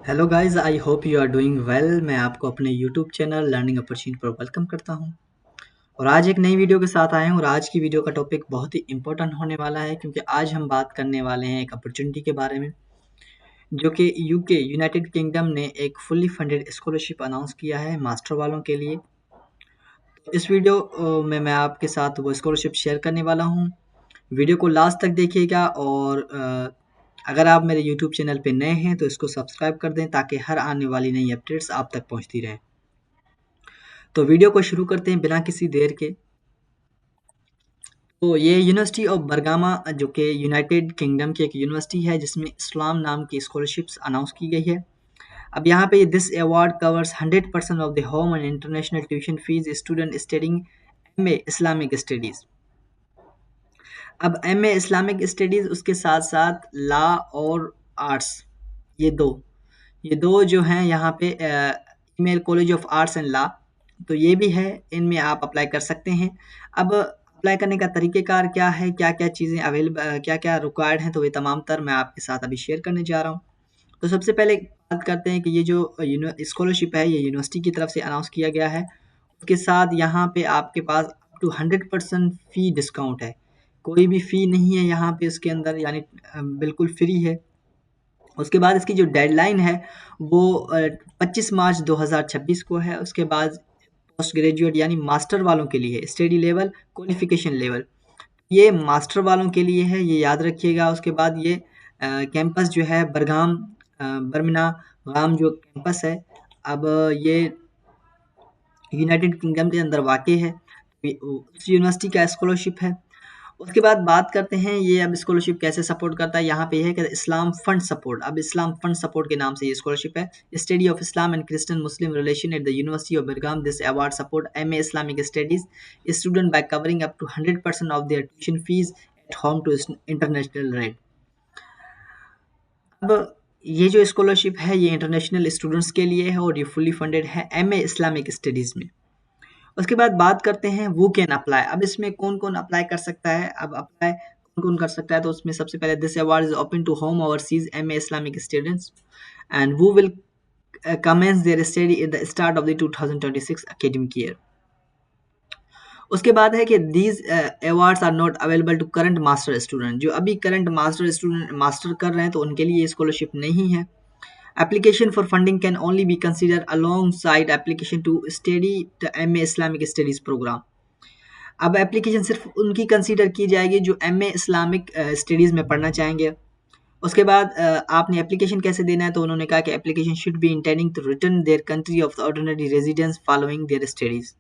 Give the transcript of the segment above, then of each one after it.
Hello guys, I hope you are doing well. मैं आपको अपने यूट्यूब चैनल लर्निंग अपॉर्चुनिटी पर वेलकम करता हूं और आज एक नई वीडियो के साथ आया हूं और आज की वीडियो का टॉपिक बहुत ही इंपॉर्टेंट होने वाला है क्योंकि आज हम बात करने वाले हैं एक अपॉर्चुनिटी के बारे में जो कि यूके यूनाइटेड किंगडम ने एक फुल्ली फंडेड स्कॉलरशिप अनाउंस किया है मास्टर वालों के लिए। इस वीडियो में मैं आपके साथ वो स्कॉलरशिप शेयर करने वाला हूं। वीडियो को लास्ट तक देखिएगा और अगर आप मेरे यूट्यूब चैनल पे नए हैं तो इसको सब्सक्राइब कर दें ताकि हर आने वाली नई अपडेट्स आप तक पहुंचती रहें। तो वीडियो को शुरू करते हैं बिना किसी देर के। तो ये यूनिवर्सिटी ऑफ बरगामा जो कि यूनाइटेड किंगडम की एक यूनिवर्सिटी है जिसमें इस्लाम नाम की स्कॉलरशिप्स अनाउंस की गई है। अब यहाँ पे this award covers 100% of the home and international tuition fees student studying MA Islamic studies. अब एमए इस्लामिक स्टडीज उसके साथ साथ लॉ और आर्ट्स, ये दो ये दो जो हैं यहाँ पे email college of arts and law, तो ये भी है, इनमें आप अप्लाई कर सकते हैं। अब अप्लाई करने का तरीक़ेकार क्या है, क्या-क्या चीज़ें अवेलेबल, क्या-क्या रिक्वायर्ड हैं, तो ये तमाम तर मैं आपके साथ अभी शेयर करने जा रहा हूँ। तो सबसे पहले बात करते हैं कि ये जो स्कॉलरशिप है ये यूनिवर्सिटी की तरफ से अनाउंस किया गया है। उसके साथ यहाँ पे आपके पास अप टू 100% फ़ी डिस्काउंट है। कोई भी फ़ी नहीं है यहाँ पे इसके अंदर, यानी बिल्कुल फ्री है। उसके बाद इसकी जो डेडलाइन है वो 25 मार्च 2026 को है। उसके बाद पोस्ट ग्रेजुएट यानी मास्टर वालों के लिए स्टडी लेवल क्वालिफिकेशन लेवल, ये मास्टर वालों के लिए है, ये याद रखिएगा। उसके बाद ये कैंपस जो है बर्मिंघम जो कैंपस है, अब ये यूनाइटेड किंगडम के अंदर वाक़ई है। उस यूनिवर्सिटी का स्कॉलरशिप है। उसके बाद बात करते हैं ये अब स्कॉलरशिप कैसे सपोर्ट करता है। यहाँ पे है कि इस्लाम फंड सपोर्ट, अब इस्लाम फंड सपोर्ट के नाम से ये स्कॉलरशिप है। Study of Islam and Christian Muslim relation at the university of Bergam, this award support MA Islamic studies student by covering up to 100% of their tuition fees at home to international rate. अब ये जो scholarship है ये international students के लिए है और ये फुल्ली फंडेड है एमए इस्लामिक स्टडीज़ में। उसके बाद बात करते हैं वो कैन अप्लाई। अब इसमें कौन-कौन अप्लाई कर सकता है? अब अप्लाई कौन-कौन कर सकता है? तो उसमें सबसे पहले this award is open to home overseas MA Islamic students and who will commence their study at the start of the 2026 academic year। उसके बाद है कि these awards are not available to current master student, जो अभी current master student master कर रहे हैं तो उनके लिए ये स्कॉलरशिप नहीं है। Application for funding can only be considered alongside application to study the MA Islamic Studies program। अब एप्लीकेशन सिर्फ उनकी कंसीडर की जाएगी जो एमए इस्लामिक स्टडीज़ में पढ़ना चाहेंगे। उसके बाद आपने एप्लीकेशन कैसे देना है, तो उन्होंने कहा कि application should be intending to return their country of the ordinary residence following their studies.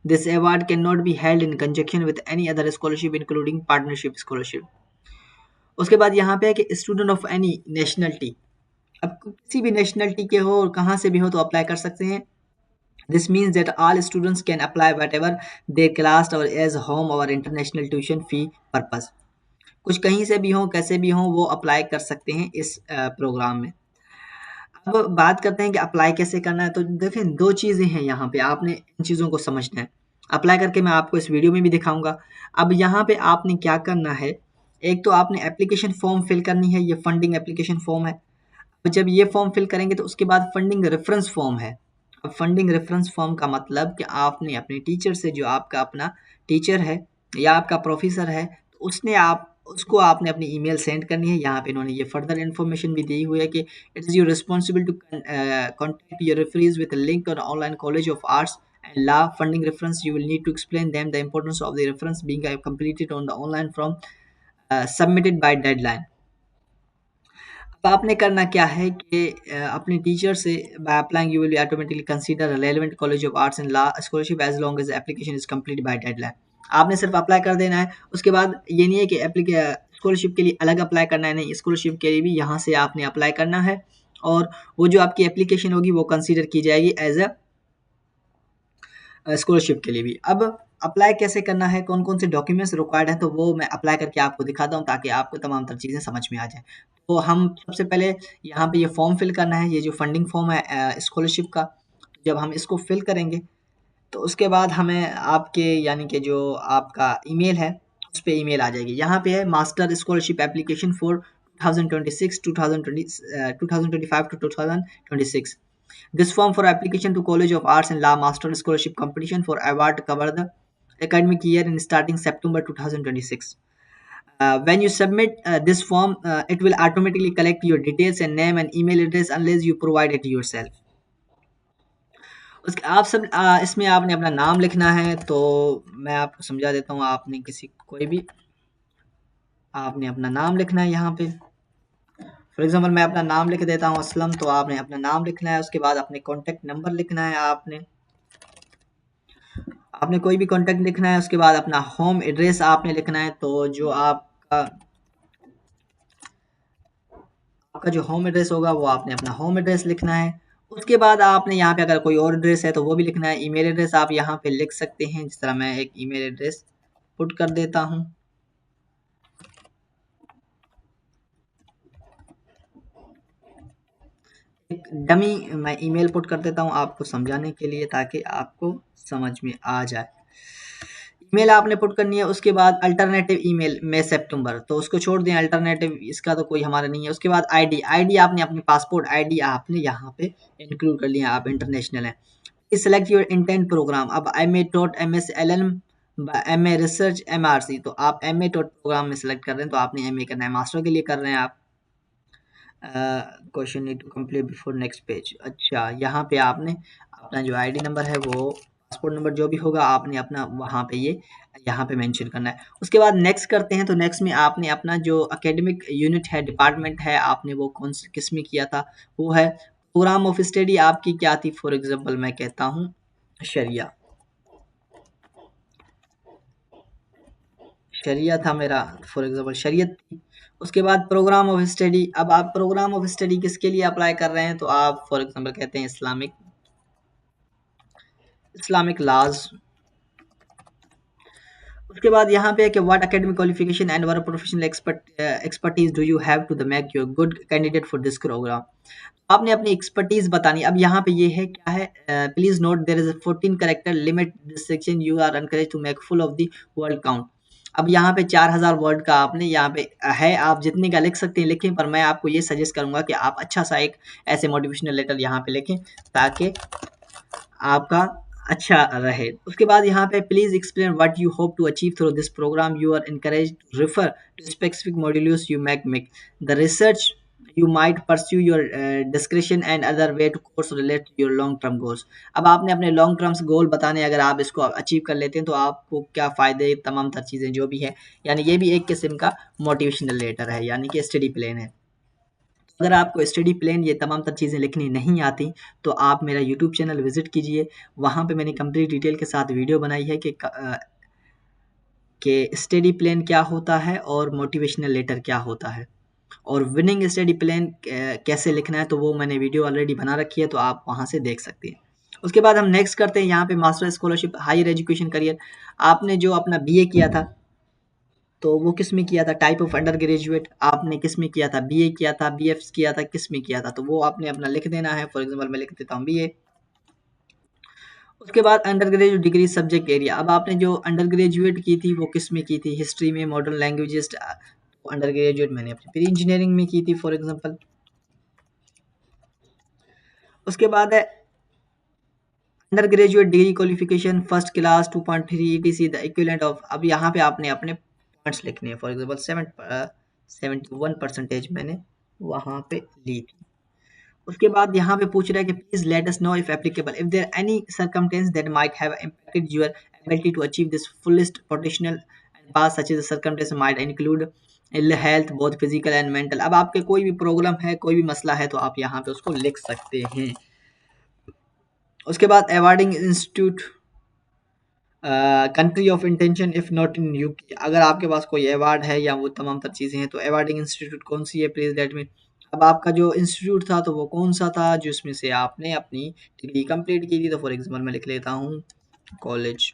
This award can not be held in conjunction with any other scholarship including partnership scholarship. उसके बाद यहाँ पे है कि स्टूडेंट ऑफ एनी नेशनलिटी, अब किसी भी nationality के हो और कहाँ से भी हो तो अप्लाई कर सकते हैं। This means that all students can apply whatever their class or as home or international tuition fee purpose। कुछ कहीं से भी हों, कैसे भी हों, वो अप्लाई कर सकते हैं इस प्रोग्राम में। अब बात करते हैं कि अप्लाई कैसे करना है। तो देखें, 2 चीज़ें हैं यहाँ पे, आपने इन चीज़ों को समझना है। अप्लाई करके मैं आपको इस वीडियो में भी दिखाऊँगा। अब यहाँ पे आपने क्या करना है, एक तो आपने एप्लीकेशन फ़ॉर्म फिल करनी है, ये फंडिंग एप्लीकेशन फ़ॉर्म है। तो जब ये फॉर्म फिल करेंगे तो उसके बाद फंडिंग रेफरेंस फॉर्म है। अब फंडिंग रेफरेंस फॉर्म का मतलब कि आपने अपने टीचर से, जो आपका अपना टीचर है या आपका प्रोफेसर है, तो उसको आपने अपनी ईमेल सेंड करनी है। यहाँ पे इन्होंने ये फर्दर इन्फॉर्मेशन भी दी हुई है कि it is your responsible to contact your referees with link on online college of arts and law funding reference. You will need to explain them the importance of the reference being completed on the online form submitted by deadline. अब आपने करना क्या है कि अपने teacher से by applying you will automatically consider relevant college of arts and law scholarship as long as application is complete bye deadline. आपने सिर्फ अप्लाई कर देना है। उसके बाद ये नहीं है कि स्कॉलरशिप के लिए अलग अप्लाई करना है, नहीं, स्कॉलरशिप के लिए भी यहाँ से आपने अप्लाई करना है और वो जो आपकी एप्लीकेशन होगी वो कंसीडर की जाएगी एज अ स्कॉलरशिप के लिए भी। अब अप्लाई कैसे करना है, कौन-कौन से डॉक्यूमेंट्स रिक्वायर्ड हैं, तो वो मैं अप्लाई करके आपको दिखाता हूँ ताकि आपको तमाम तर चीज़ें समझ में आ जाएँ। तो हम सबसे पहले यहाँ पे ये फॉर्म फिल करना है, ये जो फंडिंग फॉर्म है स्कॉलरशिप का। जब हम इसको फिल करेंगे तो उसके बाद हमें आपके, यानी कि जो आपका ईमेल है, उस पे ईमेल आ जाएगी। यहाँ पे है master scholarship application for 2026 2020 2025 to 2026. This form for application to College of Arts and Law Master Scholarship Competition for award cover the academic year in starting September 2026. When you submit this form, it will automatically collect your details and name and email address unless you provide it yourself. उसके आप सब इसमें आपने अपना नाम लिखना है, तो मैं आपको समझा देता हूँ। आपने किसी कोई भी आपने अपना नाम लिखना है यहाँ पे। फॉर एग्जांपल मैं अपना नाम लिख देता हूँ असलम, तो आपने अपना नाम लिखना है। उसके बाद अपने कॉन्टैक्ट नंबर लिखना है। आपने आपने कोई भी कॉन्टैक्ट लिखना है। उसके बाद अपना होम एड्रेस आपने लिखना है। तो जो आपका आपका जो होम एड्रेस होगा वो आपने अपना होम एड्रेस लिखना है। उसके बाद आपने यहाँ पे अगर कोई और एड्रेस है तो वो भी लिखना है। ईमेल एड्रेस आप यहाँ पे लिख सकते हैं, जिस तरह मैं एक ईमेल एड्रेस पुट कर देता हूँ। एक डमी मैं ईमेल पुट कर देता हूँ आपको समझाने के लिए, ताकि आपको समझ में आ जाए। ईमेल आपने पुट करनी है। उसके बाद अल्टरनेटिव ईमेल में सितंबर, तो उसको छोड़ दें। अल्टरनेटिव इसका तो कोई हमारा नहीं है। उसके बाद आईडी आईडी आपने अपनी पासपोर्ट आईडी आपने यहाँ पे इंक्लूड कर लिया। आप इंटरनेशनल हैं। Select your intent program. अब MA.MS/LLM, MA रिसर्च, MRC, तो आप MA प्रोग्राम में सेलेक्ट कर रहे हैं, तो आपने MA करना है। मास्टर के लिए कर रहे हैं आप। Question need to complete before next page. अच्छा, यहाँ पे आपने अपना जो आईडी नंबर है, वो पासपोर्ट नंबर जो भी होगा, आपने अपना वहाँ पे ये यहाँ पे मेंशन करना है। उसके बाद नेक्स्ट करते हैं। तो नेक्स्ट में आपने अपना जो एकेडमिक यूनिट है, डिपार्टमेंट है, आपने वो कौन से किस में किया था, वो है। प्रोग्राम ऑफ स्टडी आपकी क्या थी? फॉर एग्जांपल मैं कहता हूँ शरिया। शरिया था मेरा, फॉर एग्जांपल शरीयत थी। उसके बाद प्रोग्राम ऑफ स्टडी। अब आप प्रोग्राम ऑफ स्टडी किसके लिए अप्लाई कर रहे हैं? तो आप फॉर एग्जांपल कहते हैं इस्लामिक इस्लामिक लॉज। उसके बाद यहाँ पे है कि what academic qualification and work professional expertise do you have to the make you good candidate for this program. आपने अपनी एक्सपर्टीज बतानी। अब यहाँ पे ये है क्या है, please note there is a 14 character limit this section, you are encourage to make full of the word count. अब यहाँ पे 4000 वर्ड का आपने यहाँ पे है, आप जितने का लिख सकते हैं लिखें, पर मैं आपको ये सजेस्ट करूंगा कि आप अच्छा सा एक ऐसे मोटिवेशनल लेटर यहाँ पे लिखें, ताकि आपका अच्छा रहे। उसके बाद यहाँ पे please explain what you hope to achieve through this programme, you are encourage refer to specific modules you make the research you might pursue your description and other way to course relate your long term goals. अब आपने अपने long terms goal बताने, अगर आप इसको achieve कर लेते हैं तो आपको क्या फ़ायदे, तमाम तर चीज़ें जो भी है। यानी ये भी एक किस्म का मोटिवेशनल लेटर है, यानी कि स्टडी प्लान है। अगर आपको स्टडी प्लान ये तमाम तर चीज़ें लिखनी नहीं आती, तो आप मेरा यूट्यूब चैनल विज़िट कीजिए। वहाँ पे मैंने कंप्लीट डिटेल के साथ वीडियो बनाई है कि स्टडी प्लान क्या होता है और मोटिवेशनल लेटर क्या होता है, और विनिंग स्टडी प्लान कैसे लिखना है, तो वो मैंने वीडियो ऑलरेडी बना रखी है, तो आप वहाँ से देख सकते हैं। उसके बाद हम नेक्स्ट करते हैं यहाँ पे master scholarship higher education career. आपने जो अपना बीए किया था, तो वो किस में किया था? टाइप ऑफ अंडर ग्रेजुएट आपने किस में किया था? बीए किया था, बीएफ किया था, किस में किया था? तो वो आपने अपना लिख देना है। फॉर एग्जांपल मैं लिख देता हूँ बीए। उसके बाद under graduate degree subject area. अब आपने जो अंडर ग्रेजुएट की थी वो किस में की थी? हिस्ट्री में, मॉडर्न लैंग्वेजेस। अंडर ग्रेजुएट मैंने अपनी प्री इंजीनियरिंग में की थी, फॉर एग्जांपल। उसके बाद है under graduate degree qualification first class 2.3 ETC the equivalent of. अब यहाँ पे आपने अपने पॉइंट्स लिखने हैं। फॉर एग्जांपल 71% मैंने वहाँ पे ली थी। उसके बाद यहाँ पे पूछ रहा है कि please let us know if applicable if there any circumstance that might have impacted your ability to achieve this fullest potential and past such as circumstance might include ill health both physical and mental. अब आपके कोई भी problem है, कोई भी मसला है, तो आप यहाँ पे उसको लिख सकते हैं। उसके बाद awarding institute country of intention if not in UK. अगर आपके पास कोई अवार्ड है या वो तमाम तर चीज़ें हैं, तो अवार्डिंग इंस्टीट्यूट कौन सी है, प्लीज लेट मी। अब आपका जो इंस्टीट्यूट था तो वो कौन सा था जिसमें से आपने अपनी डिग्री कंप्लीट की थी? तो फॉर एग्जांपल मैं लिख लेता हूँ कॉलेज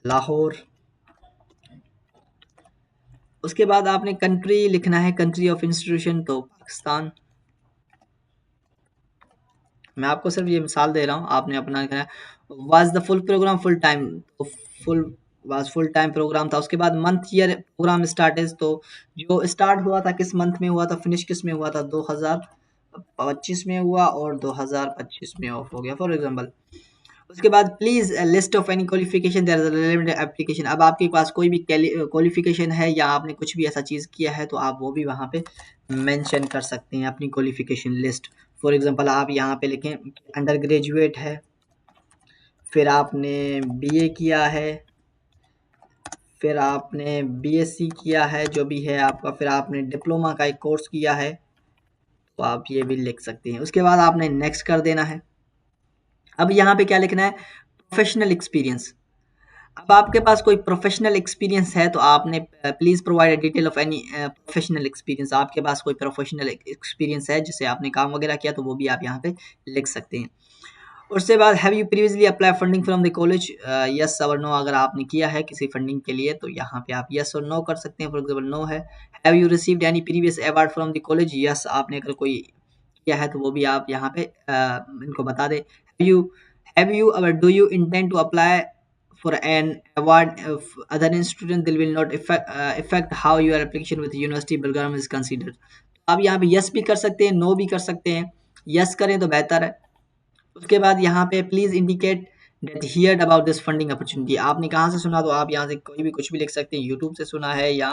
लाहौर। उसके बाद आपने कंट्री लिखना है, कंट्री ऑफ इंस्टीट्यूशन, तो पाकिस्तान। मैं आपको सिर्फ ये मिसाल दे रहा हूँ, आपने अपना लिखना है। Was the full programme full time, तो फुल पास फुल टाइम प्रोग्राम था। उसके बाद मंथ ईयर प्रोग्राम स्टार्ट है, तो जो स्टार्ट हुआ था किस मंथ में हुआ था, फिनिश किस में हुआ था, 2025 में हुआ और 2025 में ऑफ हो गया फॉर एग्जांपल। उसके बाद please list of any qualification there is relevant application. अब आपके पास कोई भी क्वालिफिकेशन है या आपने कुछ भी ऐसा चीज़ किया है तो आप वो भी वहाँ पे मेंशन कर सकते हैं अपनी क्वालिफिकेशन लिस्ट। फॉर एग्जांपल आप यहाँ पे लिखें अंडर ग्रेजुएट है, फिर आपने बीए किया है, फिर आपने बीएससी किया है जो भी है आपका, फिर आपने डिप्लोमा का एक कोर्स किया है, तो आप ये भी लिख सकते हैं। उसके बाद आपने नेक्स्ट कर देना है। अब यहाँ पे क्या लिखना है, प्रोफेशनल एक्सपीरियंस। अब आपके पास कोई प्रोफेशनल एक्सपीरियंस है तो आपने please provide detail of any professional experience. आपके पास कोई प्रोफेशनल एक्सपीरियंस है जिससे आपने काम वगैरह किया तो वो भी आप यहाँ पे लिख सकते हैं। उसके बाद have you previously apply funding from the college, yes और नो। अगर आपने किया है किसी फंडिंग के लिए तो यहाँ पे आप यस और नो कर सकते हैं। फॉर एग्जाम्पल नो है। Have you received any previous award from the college, yes. आपने अगर कोई किया है तो वो भी आप यहाँ पे इनको बता दें। हैव यू अगर do you intend to apply for an award of other institution, they will not affect how your application with university program is considered। आप यहाँ पे यस भी कर सकते हैं, नो भी कर सकते हैं। यस करें तो बेहतर है। उसके बाद यहाँ पे please indicate that heard about this funding opportunity. आपने कहाँ से सुना, तो आप यहाँ से कोई भी कुछ भी लिख सकते हैं, यूट्यूब से सुना है या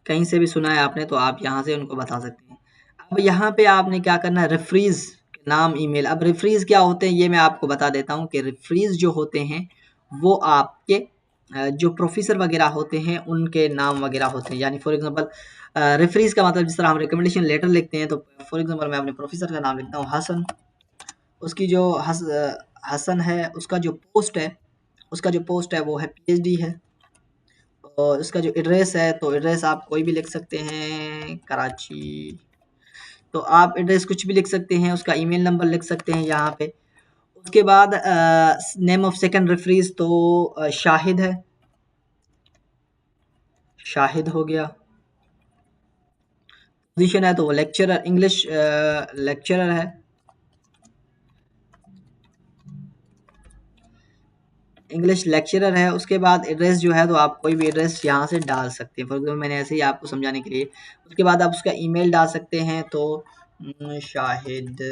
कहीं से भी सुना है आपने तो आप यहाँ से उनको बता सकते हैं। अब यहाँ पे आपने क्या करना है, रेफरीज नाम ईमेल। अब रेफरीज क्या होते हैं ये मैं आपको बता देता हूँ कि रेफरीज जो होते हैं वो आपके जो प्रोफेसर वगैरह होते हैं उनके नाम वगैरह होते हैं। यानी फॉर एग्जांपल रेफरीज का मतलब जिस तरह हम रिकमेंडेशन लेटर लिखते हैं, तो फॉर एग्जांपल मैं अपने प्रोफेसर का नाम लिखता हूँ हसन। उसकी जो हसन है उसका जो पोस्ट है वो है पीएचडी है। और उसका जो एड्रेस है तो एड्रेस आप कोई भी लिख सकते हैं, कराची। तो आप एड्रेस कुछ भी लिख सकते हैं, उसका ईमेल नंबर लिख सकते हैं यहाँ पे। उसके बाद नेम ऑफ सेकंड रेफरीज तो शाहिद है, शाहिद हो गया। पोजीशन है तो वो लेक्चरर, इंग्लिश लेक्चरर है। इंग्लिश लेक्चरर है। उसके बाद एड्रेस जो है तो आप कोई भी एड्रेस यहाँ से डाल सकते हैं। फॉर एग्जाम्पल मैंने ऐसे ही आपको समझाने के लिए। उसके बाद आप उसका ईमेल डाल सकते हैं, तो शाहिद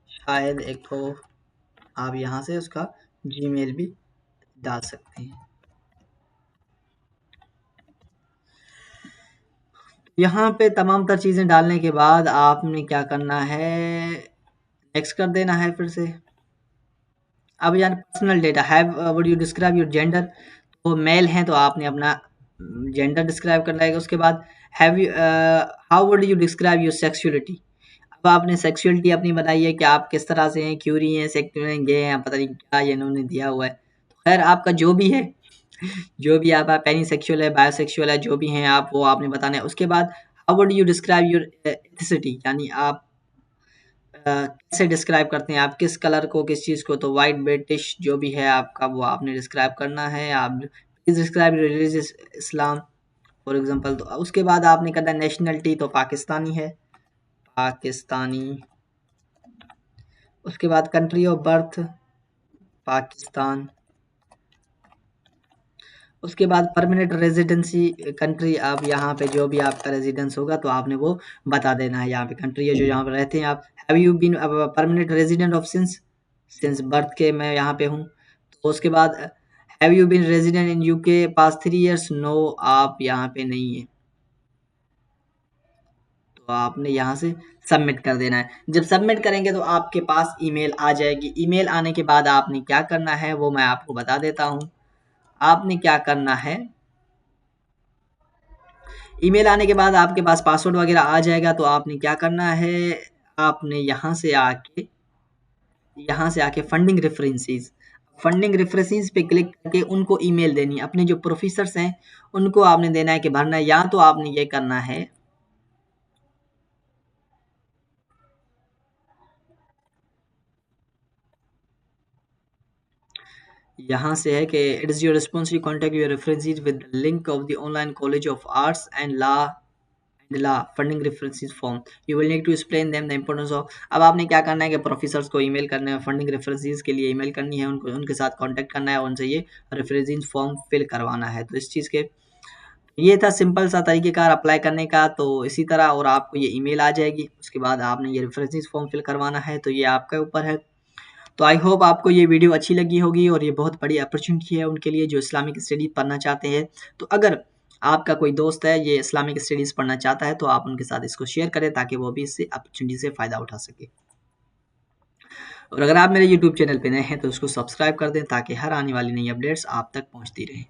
शायद एक तो आप यहाँ से उसका जीमेल भी डाल सकते हैं। यहाँ पे तमाम तर चीज़ें डालने के बाद आपने क्या करना है, नेक्स्ट कर देना है फिर से। अब यानी personal data have would you describe your gender, तो मेल हैं तो आपने अपना जेंडर डिस्क्राइब करना है। उसके बाद have you how would you describe your sexuality. अब आपने सेक्सुअलिटी अपनी बताई है कि आप किस तरह से हैं, क्यूरी हैं, सेक्टुअल हैं, गे हैं, पता नहीं क्या ये इन्होंने दिया हुआ है। तो खैर आपका जो भी है, जो भी आप पेनिसेक्सुअल है, बायोसेक्सुअल है, जो भी हैं आप वो आपने बताना है। उसके बाद how would you describe your ethnicity, यानी आप कैसे डिस्क्राइब करते हैं, आप किस कलर को, किस चीज़ को, तो वाइट, ब्रिटिश जो भी है आपका वो आपने डिस्क्राइब करना है। आप please describe religious Islam for example. तो उसके बाद आपने करना है नेशनलिटी, तो पाकिस्तानी है, पाकिस्तानी। उसके बाद कंट्री ऑफ बर्थ पाकिस्तान। उसके बाद परमानेंट रेजिडेंसी कंट्री, आप यहाँ पे जो भी आपका रेजिडेंस होगा तो आपने वो बता देना है। यहाँ पे कंट्री है जो यहाँ पे रहते हैं आप। Have you been permanent resident of since, since birth के मैं यहाँ पे हूँ। तो उसके बाद have you been resident in UK past 3 years, no आप यहाँ पे नहीं है। तो आपने यहाँ से सबमिट कर देना है। जब सबमिट करेंगे तो आपके पास ईमेल आ जाएगी। ईमेल आने के बाद आपने क्या करना है वो मैं आपको बता देता हूँ। आपने क्या करना है, ईमेल आने के बाद आपके पास पासवर्ड वगैरह आ जाएगा। तो आपने क्या करना है, आपने यहाँ से आके फंडिंग रेफरेंसेस पे क्लिक करके उनको ईमेल देनी है। अपने जो प्रोफेसर्स हैं उनको आपने देना है कि भरना है। या तो आपने ये करना है, यहाँ से है कि it is your responsibility to contact your references with the link of the online college of arts and law law funding references form you will need to explain them the importance of. अब आपने क्या करना है कि professors को email करना है, funding references के लिए ईमेल करनी है, उनको उनके साथ कांटेक्ट करना है, उनसे ये रेफरेंसेस फॉर्म फिल करवाना है। तो इस चीज़ के ये था सिंपल सा तरीक़ेकार अप्लाई करने का। तो इसी तरह और आपको ये ईमेल आ जाएगी, उसके बाद आपने ये रेफरेंसेस फॉर्म फिल करवाना है, तो ये आपके ऊपर है। तो आई होप आपको ये वीडियो अच्छी लगी होगी और ये बहुत बड़ी अपॉर्चुनिटी है उनके लिए जो इस्लामिक स्टडी पढ़ना चाहते हैं। तो अगर आपका कोई दोस्त है ये इस्लामिक स्टडीज़ पढ़ना चाहता है तो आप उनके साथ इसको शेयर करें ताकि वो भी इससे अपॉर्चुनिटी से फ़ायदा उठा सके। और अगर आप मेरे यूट्यूब चैनल पे नए हैं तो उसको सब्सक्राइब कर दें ताकि हर आने वाली नई अपडेट्स आप तक पहुँचती रहें।